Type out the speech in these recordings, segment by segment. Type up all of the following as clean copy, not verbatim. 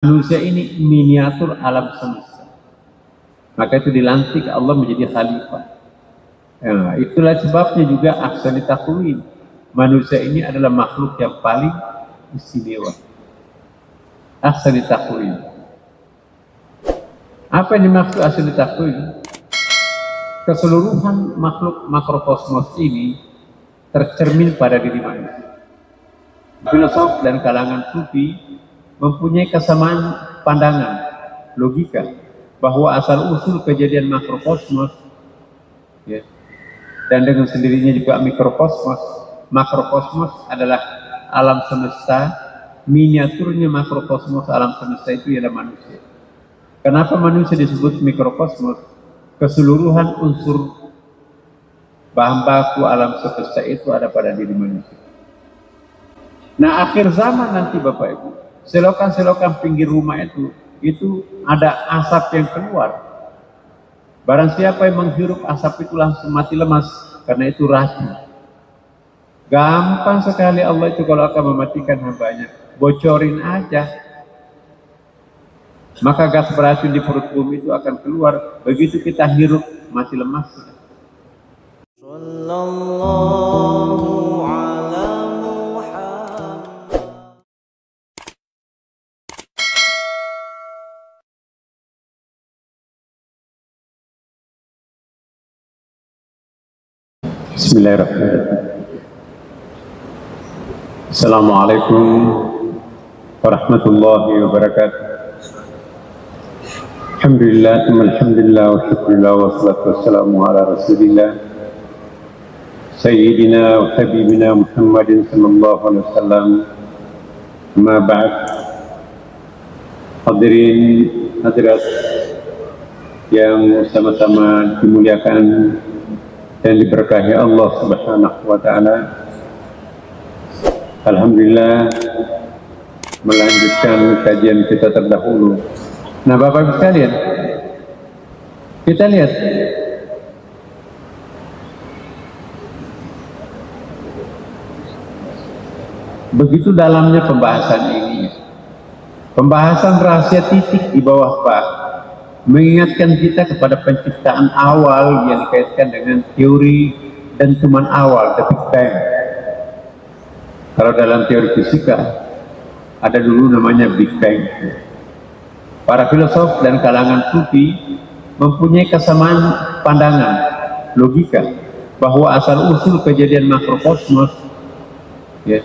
Manusia ini miniatur alam semesta. Maka itu dilantik Allah menjadi khalifah. Nah, itulah sebabnya juga ahsani taqwim. Manusia ini adalah makhluk yang paling istimewa. Ahsani taqwim. Apa yang dimaksud ahsani taqwim? Keseluruhan makhluk makrokosmos ini tercermin pada diri manusia. Filosof dan kalangan sufi mempunyai kesamaan pandangan, logika, bahwa asal-usul kejadian makrokosmos, ya, dan dengan sendirinya juga mikrokosmos. Makrokosmos adalah alam semesta, miniaturnya makrokosmos alam semesta itu ialah manusia. Kenapa manusia disebut mikrokosmos? Keseluruhan unsur bahan baku alam semesta itu ada pada diri manusia. Nah, akhir zaman nanti Bapak Ibu, selokan-selokan pinggir rumah itu ada asap yang keluar. Barang siapa yang menghirup asap itu langsung mati lemas, karena itu racun. Gampang sekali Allah itu kalau akan mematikan hambanya, bocorin aja. Maka gas beracun di perut bumi itu akan keluar. Begitu kita hirup, mati lemas. Bismillahirrahmanirrahim. Assalamualaikum warahmatullahi wabarakatuh. Alhamdulillah, alhamdulillah, wa syukurillah, wa salatu wassalamu ala rasulillah Sayyidina wa habibina Muhammadin sallallahu alaihi wasallam. Ma ba'd. Hadirin hadirat yang sama-sama dimuliakan dan diberkahi Allah Subhanahu wa ta'ala. Alhamdulillah, melanjutkan kajian kita terdahulu. Nah, Bapak-Ibu sekalian, kita lihat begitu dalamnya pembahasan ini. Pembahasan rahasia titik di bawah Pak mengingatkan kita kepada penciptaan awal yang dikaitkan dengan teori dentuman awal, the Big Bang. Kalau dalam teori fisika ada dulu namanya Big Bang. Para filosof dan kalangan sufi mempunyai kesamaan pandangan, logika, bahwa asal-usul kejadian makrokosmos, ya,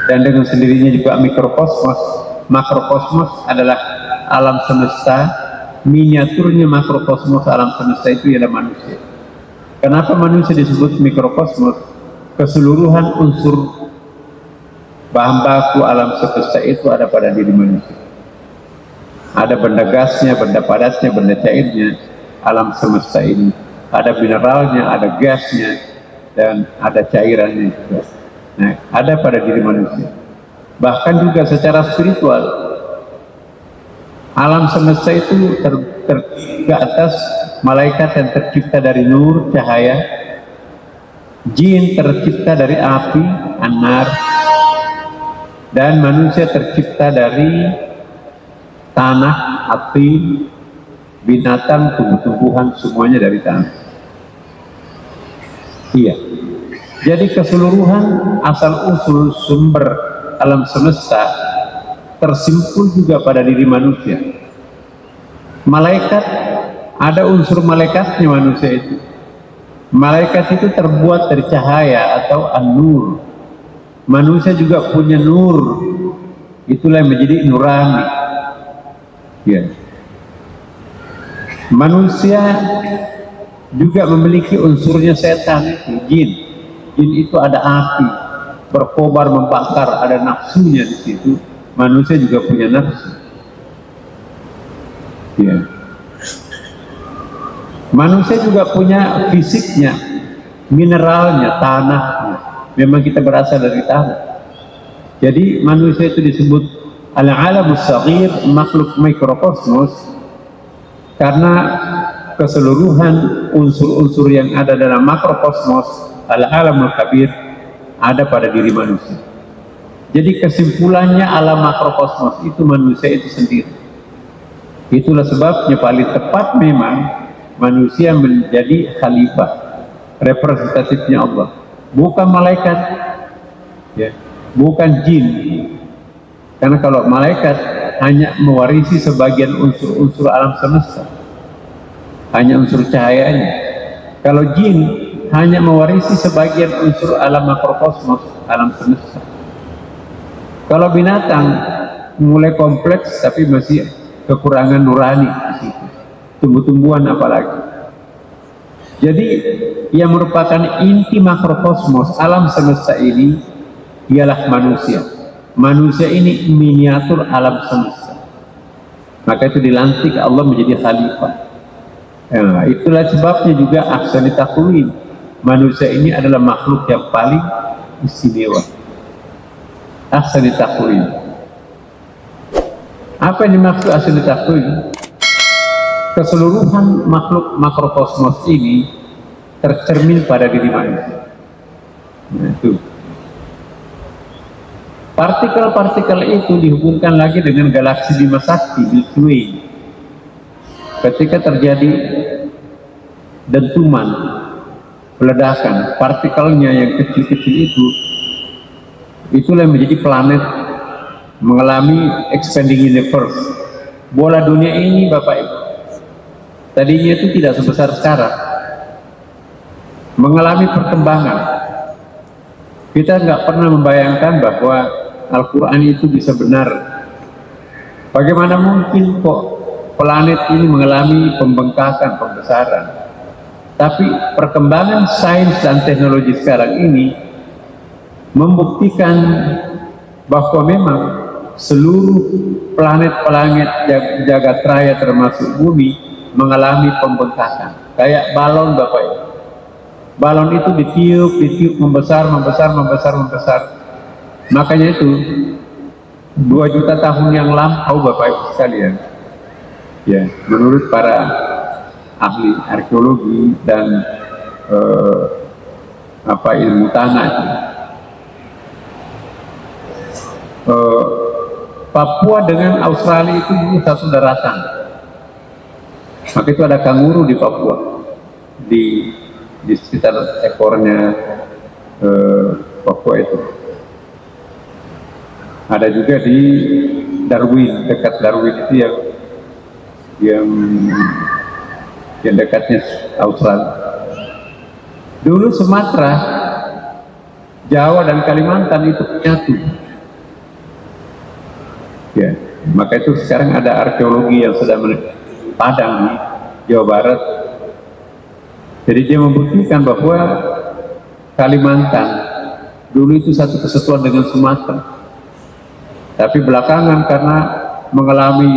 dan dengan sendirinya juga mikrokosmos. Makrokosmos adalah alam semesta, miniaturnya makrokosmos alam semesta itu ialah manusia. Kenapa manusia disebut mikrokosmos? Keseluruhan unsur bahan baku alam semesta itu ada pada diri manusia. Ada benda gasnya, benda padatnya, benda cairnya, alam semesta ini. Ada mineralnya, ada gasnya, dan ada cairannya juga. Nah, ada pada diri manusia. Bahkan juga secara spiritual, alam semesta itu ke atas malaikat yang tercipta dari nur, cahaya, jin tercipta dari api, an-nar, dan manusia tercipta dari tanah, api, binatang, tumbuh-tumbuhan, semuanya dari tanah. Iya. Jadi keseluruhan asal-usul sumber alam semesta tersimpul juga pada diri manusia. Malaikat, ada unsur malaikatnya manusia itu. Malaikat itu terbuat dari cahaya atau an-nur. Manusia juga punya nur. Itulah yang menjadi nurani. Ya. Manusia juga memiliki unsurnya setan itu, jin. Jin itu ada api, berkobar, membakar, ada nafsunya di situ. Manusia juga punya nafsu. Ya. Manusia juga punya fisiknya, mineralnya, tanahnya. Memang kita berasal dari tanah. Jadi manusia itu disebut al-alamus saghir, makhluk mikrokosmos, karena keseluruhan unsur-unsur yang ada dalam makrokosmos, al-alamul kabir, ada pada diri manusia. Jadi kesimpulannya alam makrokosmos itu manusia itu sendiri. Itulah sebabnya paling tepat memang manusia menjadi khalifah, representatifnya Allah, bukan malaikat, ya, bukan jin. Karena kalau malaikat hanya mewarisi sebagian unsur-unsur alam semesta, hanya unsur cahayanya. Kalau jin hanya mewarisi sebagian unsur alam makrokosmos, alam semesta. Kalau binatang mulai kompleks tapi masih kekurangan nurani di situ. Tumbuh-tumbuhan apalagi. Jadi yang merupakan inti makrokosmos alam semesta ini ialah manusia. Manusia ini miniatur alam semesta. Maka itu dilantik Allah menjadi khalifah. Nah, itulah sebabnya juga ahsani taqwim. Manusia ini adalah makhluk yang paling istimewa. Ahsani taqwim. Apa yang dimaksud ahsani taqwim? Keseluruhan makhluk makrokosmos ini tercermin pada diri manusia. Nah, itu. Partikel-partikel itu dihubungkan lagi dengan galaksi Bima Sakti, Milky Way. Ketika terjadi dentuman, ledakan, partikelnya yang kecil-kecil itu, itulah yang menjadi planet mengalami expanding universe. Bola dunia ini, Bapak Ibu, tadinya itu tidak sebesar sekarang, mengalami perkembangan. Kita nggak pernah membayangkan bahwa Al-Quran itu bisa benar. Bagaimana mungkin kok planet ini mengalami pembengkakan, pembesaran? Tapi perkembangan sains dan teknologi sekarang ini membuktikan bahwa memang seluruh planet-planet jagat raya termasuk bumi mengalami pembengkakan. Kayak balon, Bapak Ibu. Balon itu ditiup, membesar. Makanya itu 2 juta tahun yang lampau, Bapak Ibu sekalian, ya, menurut para ahli arkeologi dan ilmu tanah, Papua dengan Australia itu dulu satu daratan. Maka itu ada kanguru di Papua, di sekitar ekornya Papua itu. Ada juga di Darwin, dekat Darwin itu yang dekatnya Australia. Dulu Sumatera, Jawa dan Kalimantan itu menyatu. Ya, maka itu sekarang ada arkeologi yang sedang Padang di Jawa Barat. Jadi dia membuktikan bahwa Kalimantan dulu itu satu kesatuan dengan Sumatera. Tapi belakangan karena mengalami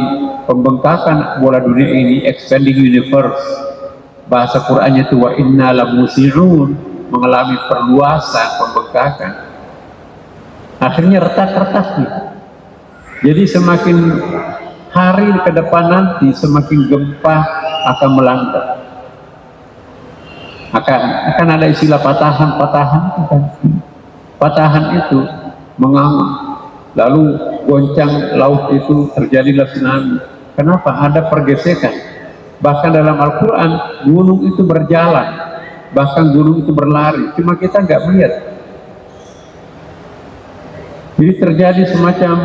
pembengkakan bola dunia ini, expanding universe, bahasa Qur'annya itu wa inna lamusi'un, mengalami perluasan, pembengkakan, akhirnya retak-retak nih. Jadi semakin hari ke depan nanti semakin gempa akan melanda, akan ada istilah patahan itu menganga. Lalu goncang laut itu terjadilah tsunami. Kenapa? Ada pergesekan. Bahkan dalam Al-Quran gunung itu berjalan, bahkan gunung itu berlari, cuma kita nggak melihat. Jadi terjadi semacam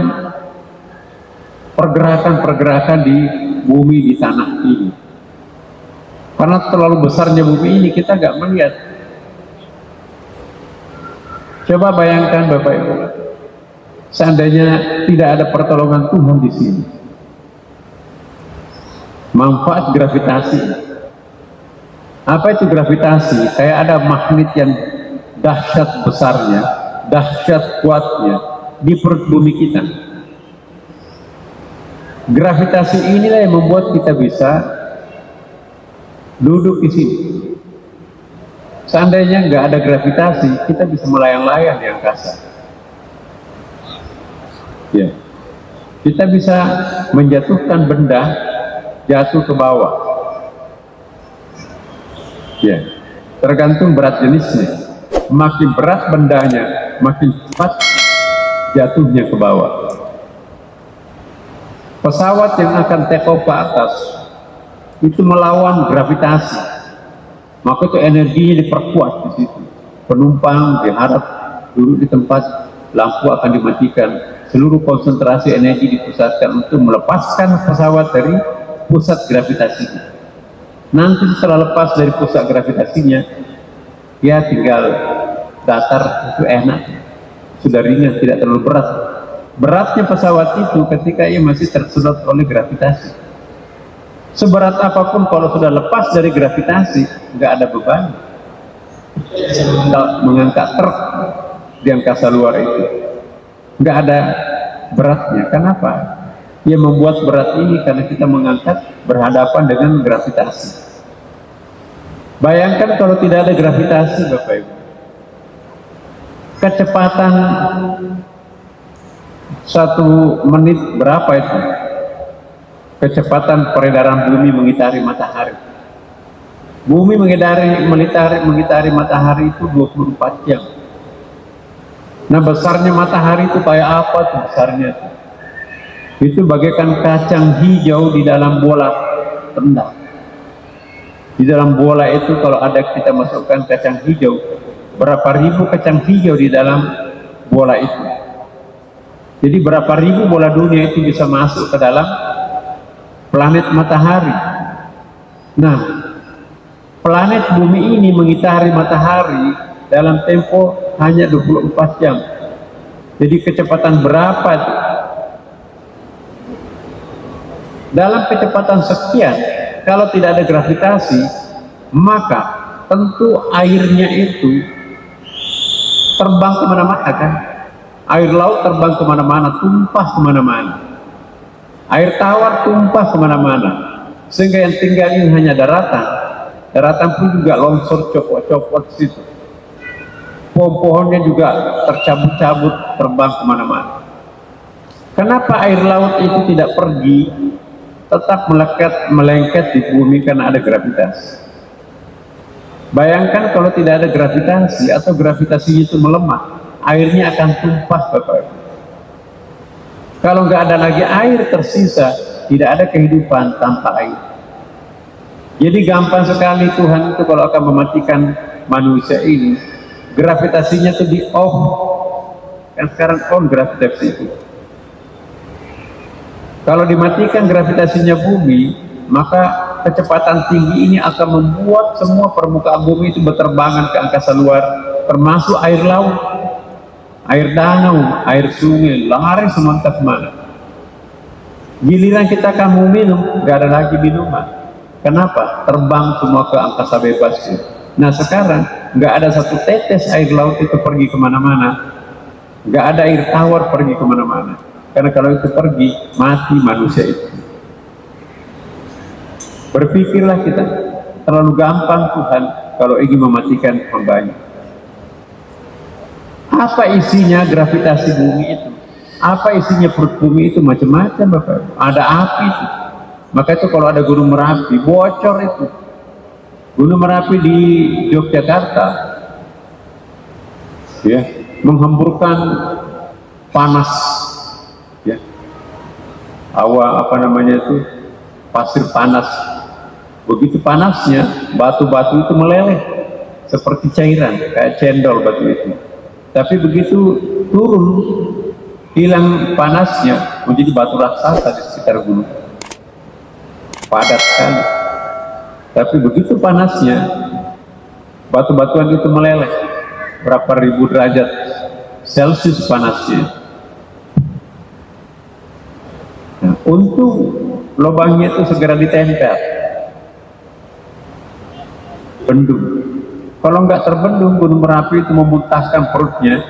pergerakan-pergerakan di bumi, di tanah ini. Karena terlalu besarnya bumi ini kita nggak melihat. Coba bayangkan Bapak Ibu, seandainya tidak ada pertolongan Tuhan di sini, manfaat gravitasi. Apa itu gravitasi? Kayak ada magnet yang dahsyat besarnya, dahsyat kuatnya di perut bumi kita. Gravitasi inilah yang membuat kita bisa duduk di sini. Seandainya nggak ada gravitasi, kita bisa melayang-layang di angkasa. Ya, kita bisa menjatuhkan benda jatuh ke bawah. Ya, tergantung berat jenisnya. Makin berat bendanya, makin cepat jatuhnya ke bawah. Pesawat yang akan take off ke atas itu melawan gravitasi, maka itu energinya diperkuat di situ. Penumpang diharap duduk di tempat, lampu akan dimatikan, seluruh konsentrasi energi dipusatkan untuk melepaskan pesawat dari pusat gravitasinya. Nanti setelah lepas dari pusat gravitasinya, ya tinggal datar, itu enak, sudah ringan, tidak terlalu berat. Beratnya pesawat itu ketika ia masih tersedot oleh gravitasi. Seberat apapun kalau sudah lepas dari gravitasi, nggak ada beban. Mengangkat truk di angkasa luar itu nggak ada beratnya. Kenapa? Ia membuat berat ini karena kita mengangkat berhadapan dengan gravitasi. Bayangkan kalau tidak ada gravitasi, Bapak Ibu, kecepatan 1 menit berapa itu? Kecepatan peredaran bumi mengitari matahari. Bumi mengitari matahari itu 24 jam. Nah, besarnya matahari itu kayak apa tuh besarnya? Itu bagaikan kacang hijau di dalam bola rendah. Di dalam bola itu kalau ada kita masukkan kacang hijau, berapa ribu kacang hijau di dalam bola itu. Jadi berapa ribu bola dunia itu bisa masuk ke dalam planet matahari. Nah, planet bumi ini mengitari matahari dalam tempo hanya 24 jam. Jadi kecepatan berapa itu? Dalam kecepatan sekian, kalau tidak ada gravitasi, maka tentu airnya itu terbang kemana-mana kan? Air laut terbang kemana-mana, tumpah kemana-mana. Air tawar tumpah kemana-mana. Sehingga yang tinggal ini hanya daratan. Daratan pun juga longsor copot-copot situ. Pohon-pohonnya juga tercabut-cabut, terbang kemana-mana. Kenapa air laut itu tidak pergi, tetap melengket di bumi karena ada gravitasi? Bayangkan kalau tidak ada gravitasi atau gravitasi itu melemah, airnya akan tumpah, Bapak. Kalau nggak ada lagi air tersisa, tidak ada kehidupan tanpa air. Jadi gampang sekali Tuhan itu kalau akan mematikan manusia ini, gravitasinya itu di off. Kan sekarang on gravitasi itu. Kalau dimatikan gravitasinya bumi, maka kecepatan tinggi ini akan membuat semua permukaan bumi itu berterbangan ke angkasa luar, termasuk air laut, air danau, air sungai, lari semantap mana. Giliran kita akan mau minum, nggak ada lagi minuman. Kenapa? Terbang semua ke angkasa bebas. Nah sekarang nggak ada satu tetes air laut itu pergi kemana-mana, nggak ada air tawar pergi kemana-mana. Karena kalau itu pergi, mati manusia itu. Berpikirlah kita, terlalu gampang Tuhan kalau ingin mematikan hamba-Nya. Apa isinya gravitasi bumi itu? Apa isinya perut bumi itu? Macam-macam, Bapak. Ada api itu. Maka itu kalau ada Gunung Merapi, bocor itu. Gunung Merapi di Yogyakarta, ya, menghamburkan panas, ya, apa namanya itu, pasir panas. Begitu panasnya, batu-batu itu meleleh seperti cairan, kayak cendol batu itu. Tapi begitu turun, hilang panasnya, menjadi batu raksasa di sekitar gunung, padat sekali. Tapi begitu panasnya, batu-batuan itu meleleh berapa ribu derajat Celcius panasnya. Nah, untung lubangnya itu segera ditempel, bendung. Kalau nggak terbendung, Gunung Merapi itu memuntahkan perutnya,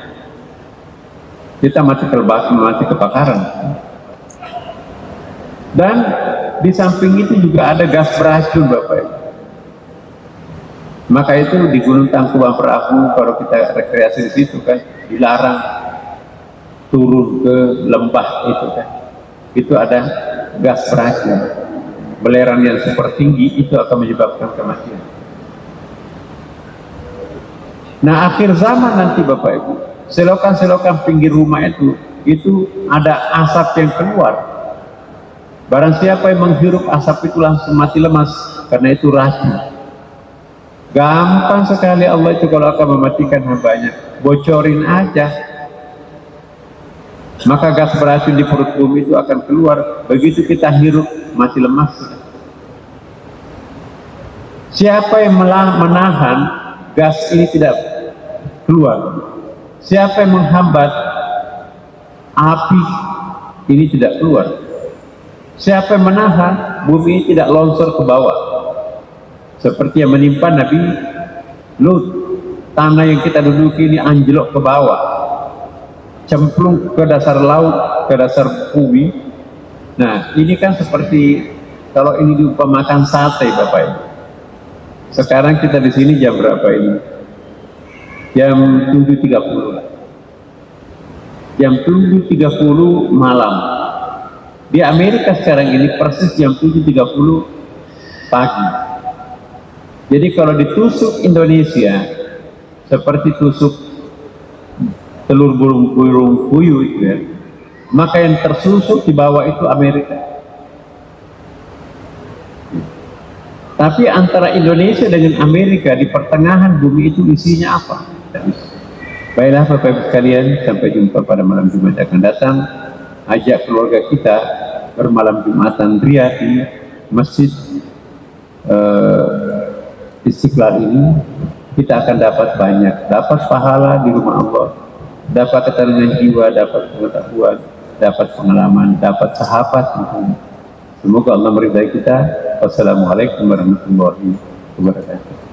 kita mati kebakaran. Dan di samping itu juga ada gas beracun, Bapak Ibu. Maka itu di Gunung Tangkuban Perahu, kalau kita rekreasi di situ kan dilarang turun ke lembah itu kan. Itu ada gas beracun. Belerang yang super tinggi itu akan menyebabkan kematian. Nah, akhir zaman nanti Bapak Ibu, selokan-selokan pinggir rumah itu itu ada asap yang keluar. Barang siapa yang menghirup asap itu langsung mati lemas, karena itu racun. Gampang sekali Allah itu kalau akan mematikan hambanya, bocorin aja, maka gas beracun di perut bumi itu akan keluar. Begitu kita hirup, mati lemas. Siapa yang menahan gas ini tidak keluar? Siapa yang menghambat api ini tidak keluar? Siapa yang menahan bumi ini tidak longsor ke bawah? Seperti yang menimpa Nabi Lut, tanah yang kita duduki ini anjlok ke bawah, cemplung ke dasar laut, ke dasar bumi. Nah, ini kan seperti kalau ini diumpamakan sate, Bapak Ibu. Sekarang kita di sini jam berapa ini? Jam 7.30. Jam 7.30 malam. Di Amerika sekarang ini persis jam 7.30 pagi. Jadi kalau ditusuk Indonesia seperti tusuk telur burung puyuh itu ya, maka yang tersusuk di bawah itu Amerika. Tapi antara Indonesia dengan Amerika di pertengahan bumi itu isinya apa? Baiklah Bapak Ibu sekalian, sampai jumpa pada malam Jumat yang akan datang. Ajak keluarga kita bermalam Jumatan ria di Masjid Istiqlal ini. Kita akan dapat banyak, dapat pahala di rumah Allah, dapat ketenangan jiwa, dapat pengetahuan, dapat pengalaman, dapat sahabat. Semoga Allah meridai kita. Wassalamualaikum warahmatullahi wabarakatuh.